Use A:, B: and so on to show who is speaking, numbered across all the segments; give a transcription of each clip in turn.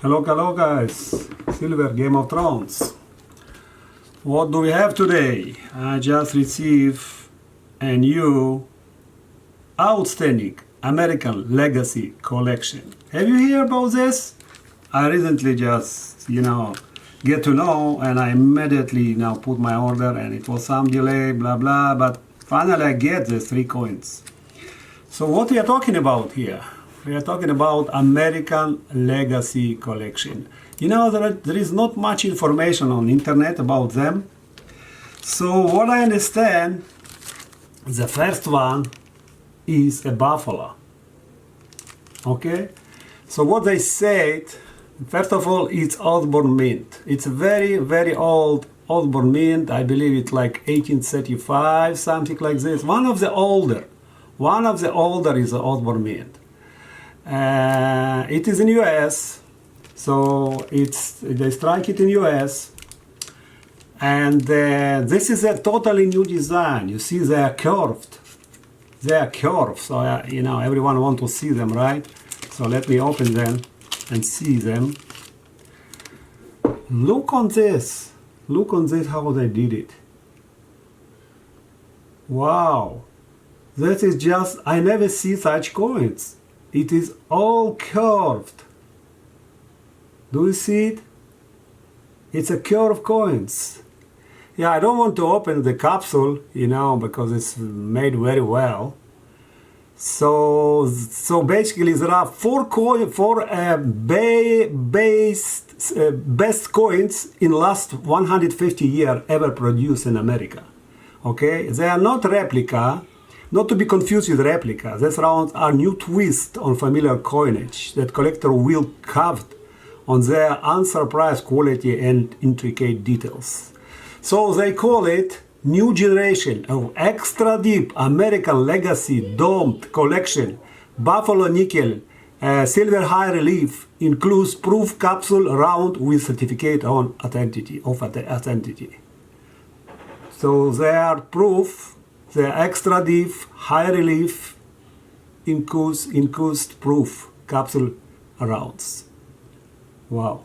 A: Hello guys, Silver Game of Thrones. What do we have today? I just received a new outstanding American Legacy collection. Have you heard about this? I recently just, get to know, and I immediately now put my order, and it was some delay, blah blah, but finally I get the 3 coins. So what we are talking about here? We are talking about American Legacy collection. There is not much information on internet about them. So what I understand, the first one is a buffalo. Okay? So what they said, first of all, it's Osborne mint. It's a very, very old Osborne mint. I believe it's like 1835, something like this. One of the older is the Osborne mint. It is in US, so they strike it in US, and this is a totally new design. You see, they are curved. So everyone wants to see them, right? So let me open them and see them. Look on this how they did it. Wow, this is just, I never see such coins. It is all curved. Do you see it? It's a curved coins. Yeah, I don't want to open the capsule, because it's made very well. So basically there are four best coins in last 150 years ever produced in America. Okay, they are not replica. Not to be confused with replica. These rounds are new twist on familiar coinage that collector will carve on their unsurprised quality and intricate details. So they call it new generation of extra deep American Legacy domed collection. Buffalo nickel, silver high relief, includes proof capsule round with certificate on authenticity. So they are proof. The extra deep, high relief, incused proof capsule rounds. Wow,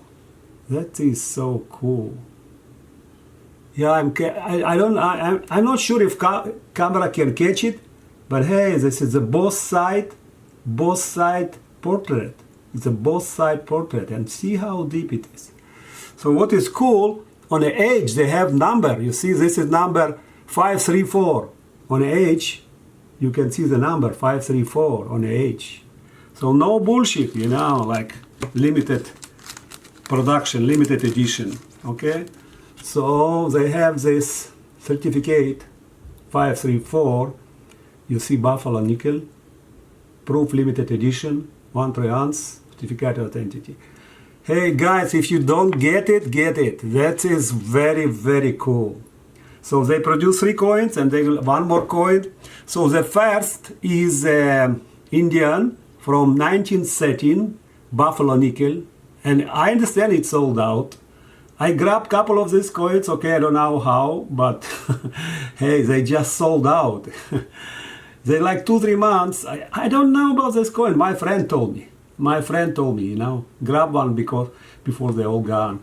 A: that is so cool. Yeah, I'm not sure if camera can catch it, but hey, this is a both side portrait. It's a both side portrait, and see how deep it is. So what is cool, on the edge they have number. You see, this is number 534. On the edge, you can see the number 534 on the edge. So no bullshit, like limited production, limited edition, okay? So they have this certificate 534. You see Buffalo nickel, proof limited edition, 1 3 ounce, certificate of authenticity. Hey guys, if you don't get it, get it. That is very, very cool. So they produce 3 coins, and they will 1 more coin. So the first is Indian from 1913, Buffalo nickel, and I understand it's sold out. I grabbed a couple of these coins, okay, I don't know how, but hey, they just sold out. They like 2-3 months. I don't know about this coin. My friend told me, grab one before they're all gone.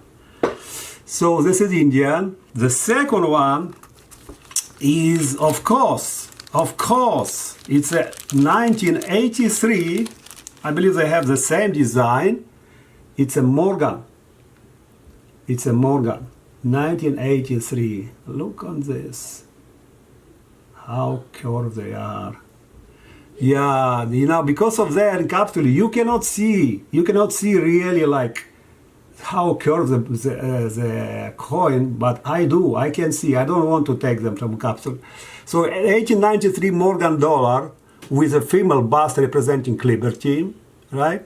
A: So this is Indian. The second one is, of course, it's a 1983. I believe they have the same design. It's a Morgan. 1983. Look on this. How curved they are. Yeah, because of their capsule, you cannot see really like how curved the coin, but I do. I can see. I don't want to take them from capsule. So 1893 Morgan dollar with a female bust representing liberty, right?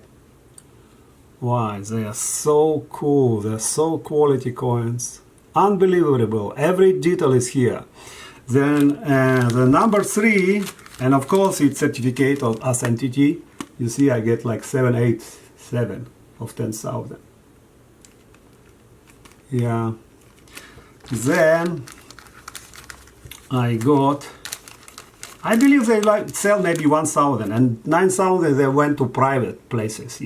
A: Wow, they are so cool. They're so quality coins. Unbelievable. Every detail is here. Then the number 3, and of course it's certificate of authenticity. You see, I get like 787 of 10,000. Yeah. Then I believe they sell maybe 1,000, and 9,000 they went to private places,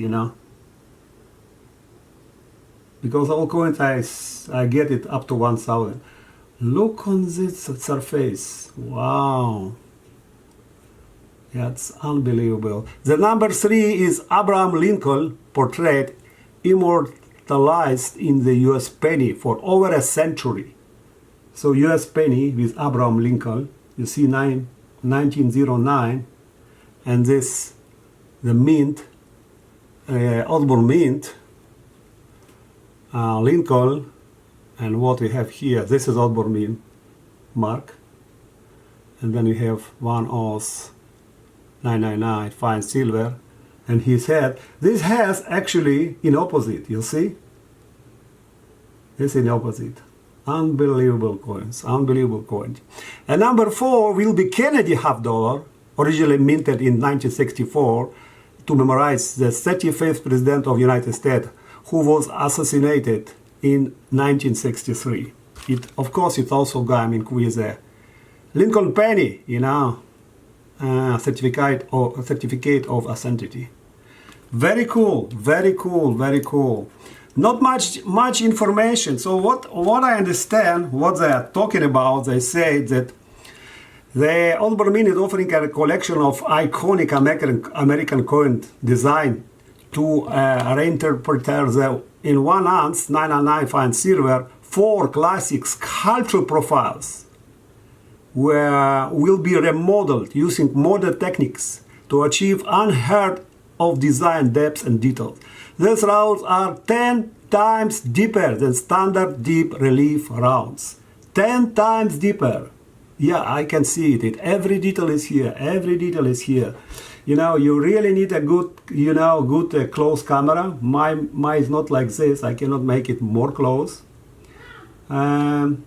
A: because all coins I get it up to 1,000. Look on this surface. Wow. That's unbelievable. The number 3 is Abraham Lincoln portrait, immortalized in the US penny for over a century. So US penny with Abraham Lincoln, you see 1909, and this, the mint, Osborne Mint, Lincoln, and what we have here, this is Osborne Mint mark, and then we have 1 oz 999 fine silver, and his head. This has actually in opposite, you see? This in opposite. Unbelievable coins, unbelievable coins. And number 4 will be Kennedy half dollar, originally minted in 1964 to memorialize the 35th president of the United States, who was assassinated in 1963. Of course, it also got with a Lincoln penny, you know, certificate of authenticity. Very cool, very cool, very cool. Not much information. So what I understand, what they are talking about, they say that the Osborne Mint is offering a collection of iconic American coin design to reinterpret the in 1 ounce 999 fine silver 4 classic sculpture profiles will be remodeled using modern techniques to achieve unheard of design depth and details. These rounds are 10 times deeper than standard deep relief rounds. 10 times deeper. Yeah, I can see it. Every detail is here. Every detail is here. You know, you really need a good, close camera. Mine is not like this. I cannot make it more close. And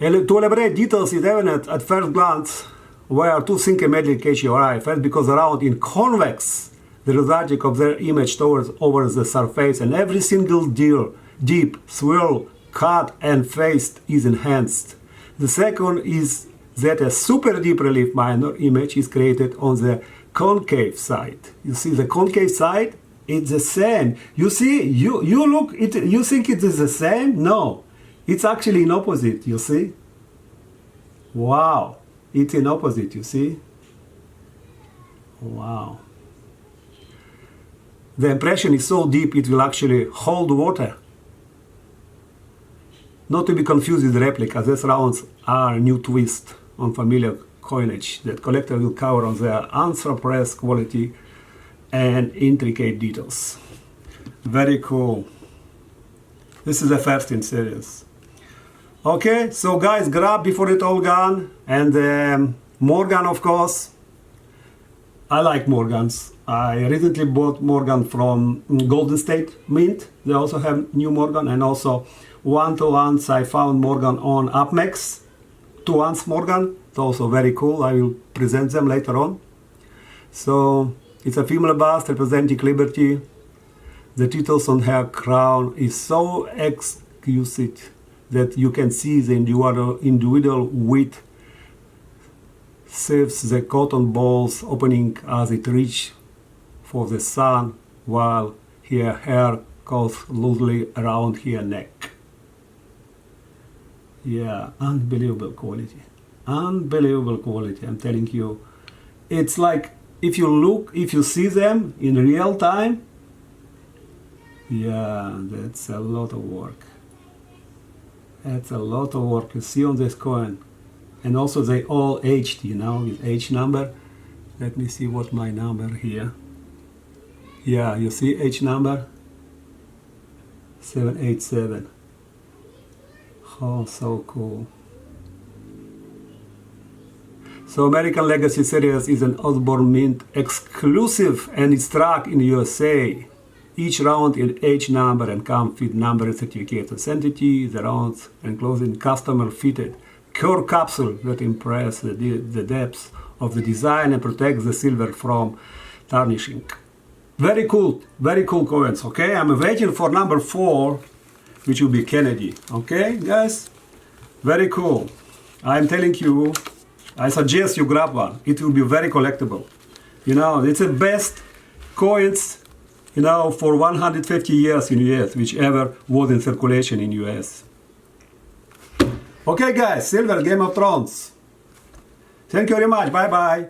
A: to elaborate details is evident at first glance where 2 things immediately catch your eye. First, because around in convex, the logic of their image towards over the surface, and every single deep swirl, cut, and faced is enhanced. The second is that a super deep relief minor image is created on the concave side. You see the concave side? It's the same. You see, you look, you think it is the same? No, it's actually in opposite, you see? Wow, it's in opposite, you see? Wow. The impression is so deep it will actually hold water. Not to be confused with replica, these rounds are a new twist on familiar coinage that collector will cover on their unsurpassed quality and intricate details. Very cool. This is the first in series. Okay, so guys, grab before it all gone. And Morgan, of course. I like Morgans. I recently bought Morgan from Golden State Mint. They also have new Morgan, and also 1-to-1 ounce I found Morgan on UpMax. 2 ounce Morgan. It's also very cool. I will present them later on. So it's a female bust representing liberty. The details on her crown is so exquisite that you can see the individual width saves the cotton balls opening as it reaches for the sun, while her hair goes loosely around her neck. Yeah, unbelievable quality. Unbelievable quality, I'm telling you. It's like, if you see them in real time, yeah, that's a lot of work. That's a lot of work you see on this coin. And also they all aged, with H number. Let me see what my number here. Yeah, you see H number? 787. Oh, so cool. So American Legacy Series is an Osborne Mint exclusive, and it's tracked in the USA. Each round in H number and comes with number and certificate of authenticity. The rounds enclosed in customer-fitted core capsule that impress the depth of the design and protects the silver from tarnishing. Very cool coins, okay? I'm waiting for number 4, which will be Kennedy, okay, guys? Very cool. I'm telling you, I suggest you grab one. It will be very collectible. It's the best coins you know, for 150 years in US, whichever was in circulation in US. Okay guys, Silver, Game of Thrones. Thank you very much. Bye bye.